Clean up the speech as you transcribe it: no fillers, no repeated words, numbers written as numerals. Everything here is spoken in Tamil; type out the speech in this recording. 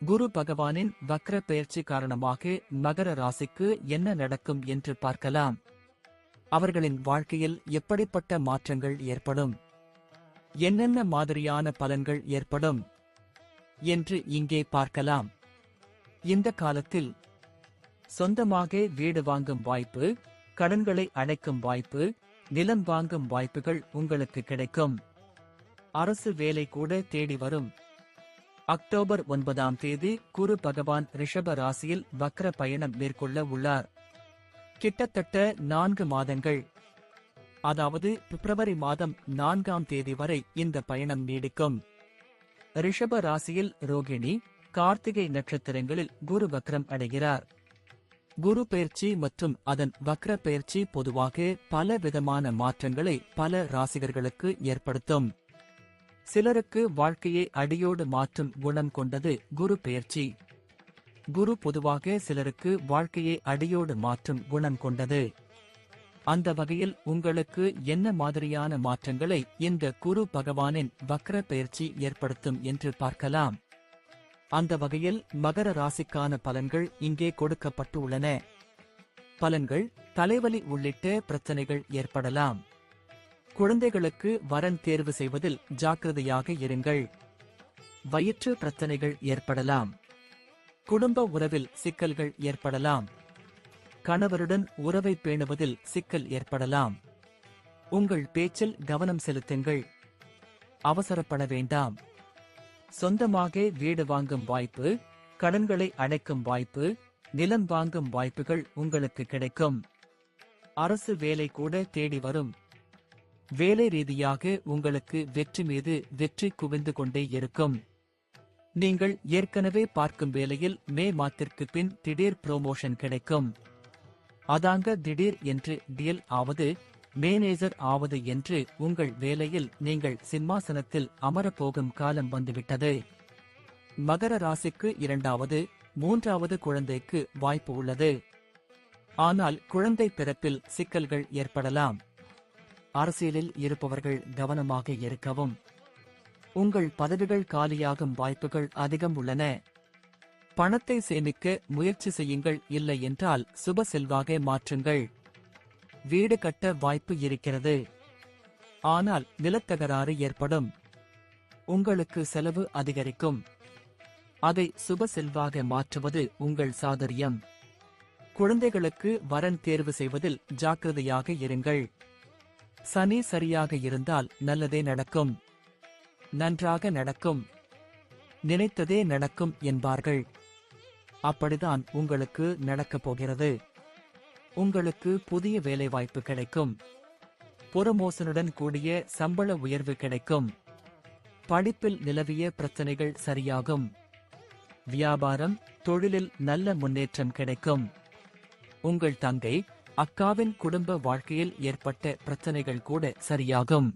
குரு பகவானின் வக்ர பெயர்ச்சி காரணமாக மகர ராசிக்கு என்ன நடக்கும் என்று பார்க்கலாம். அவர்களின் வாழ்க்கையில் எப்படிப்பட்ட மாற்றங்கள் ஏற்படும், என்னென்ன மாதிரியான பலன்கள் ஏற்படும் என்று இங்கே பார்க்கலாம். இந்த காலத்தில் சொந்தமாக வீடு வாங்கும் வாய்ப்பு, கடன்களை அடைக்கும் வாய்ப்பு, நிலம் வாங்கும் வாய்ப்புகள் உங்களுக்கு கிடைக்கும். அரசு வேலை கூட தேடி வரும். அக்டோபர் 9ஆம் தேதி குரு பகவான் ரிஷப ராசியில் வக்ர பயணம் மேற்கொள்ள உள்ளார். கிட்டத்தட்ட 4 மாதங்கள், அதாவது பிப்ரவரி மாதம் 4ஆம் தேதி வரை இந்த பயணம் நீடிக்கும். ரிஷப ராசியில் ரோகிணி, கார்த்திகை நட்சத்திரங்களில் குரு வக்ரம் அடைகிறார். குரு பெயர்ச்சி மற்றும் அதன் வக்ர பெயர்ச்சி பொதுவாக பல விதமான மாற்றங்களை பல ராசிகர்களுக்கு ஏற்படுத்தும். சிலருக்கு வாழ்க்கையை அடியோடு மாற்றும் குணம் கொண்டது குரு பெயர்ச்சி. குரு பொதுவாக சிலருக்கு வாழ்க்கையை அடியோடு மாற்றும் குணம் கொண்டது. அந்த வகையில் உங்களுக்கு என்ன மாதிரியான மாற்றங்களை இந்த குரு பகவானின் வக்ர பெயர்ச்சி ஏற்படுத்தும் என்று பார்க்கலாம். அந்த வகையில் மகர ராசிக்கான பலன்கள் இங்கே கொடுக்கப்பட்டுள்ளன. பலன்கள்: தலைவலி உள்ளிட்ட பிரச்சனைகள் ஏற்படலாம். குழந்தைகளுக்கு வரன் தேர்வு செய்வதில் ஜாக்கிரதையாக இருங்கள். வயிற்று பிரச்சனைகள் ஏற்படலாம். குடும்ப உறவில் சிக்கல்கள் ஏற்படலாம். கணவருடன் உறவை பேணுவதில் சிக்கல் ஏற்படலாம். உங்கள் பேச்சில் கவனம் செலுத்துங்கள். அவசரப்பட வேண்டாம். சொந்தமாக வீடு வாங்கும் வாய்ப்பு, கடன்களை அடைக்கும் வாய்ப்பு, நிலம் வாங்கும் வாய்ப்புகள் உங்களுக்கு கிடைக்கும். அரசு வேலை கூட தேடி வரும். வேலை ரீதியாக உங்களுக்கு வெற்றி மீது வெற்றி குவிந்து கொண்டே இருக்கும். நீங்கள் ஏற்கனவே பார்க்கும் வேலையில் மே மாதத்திற்கு பின் திடீர் புரோமோஷன் கிடைக்கும். அதாங்க திடீர் என்று டீல் ஆவது, மேனேஜர் ஆவது என்று உங்கள் வேலையில் நீங்கள் சிம்மாசனத்தில் அமரப்போகும் காலம் வந்துவிட்டது. மகர ராசிக்கு 2வது, 3வது குழந்தைக்கு வாய்ப்பு உள்ளது. ஆனால் குழந்தை பிறப்பில் சிக்கல்கள் ஏற்படலாம். அரசியலில் இருப்பவர்கள் கவனமாக இருக்கவும். உங்கள் பதவிகள் காலியாகும் வாய்ப்புகள் அதிகம் உள்ளன. பணத்தை சேமிக்க முயற்சி செய்யுங்கள், இல்லை என்றால் சுப செல்வாக மாற்றுங்கள். வீடு கட்ட வாய்ப்பு இருக்கிறது. ஆனால் நிலத்தகராறு ஏற்படும். உங்களுக்கு செலவு அதிகரிக்கும். அதை சுப செல்வாக மாற்றுவது உங்கள் சாதுரியம். குழந்தைகளுக்கு வரன் தேர்வு செய்வதில் ஜாக்கிரதையாக இருங்கள். சனி சரியாக இருந்தால் நல்லதே நடக்கும். நன்றாக நடக்கும். நினைத்ததே நடக்கும் என்பார்கள். அப்படிதான் உங்களுக்கு நடக்கப் போகிறது. உங்களுக்கு புதிய வேலைவாய்ப்பு கிடைக்கும். புரமோஷனுடன் கூடிய சம்பள உயர்வு கிடைக்கும். படிப்பில் நிலவிய பிரச்சனைகள் சரியாகும். வியாபாரம், தொழிலில் நல்ல முன்னேற்றம் கிடைக்கும். உங்கள் தங்கை, அக்காவின் குடும்ப வாழ்க்கையில் ஏற்பட்ட பிரச்சனைகள் கூட சரியாகும்.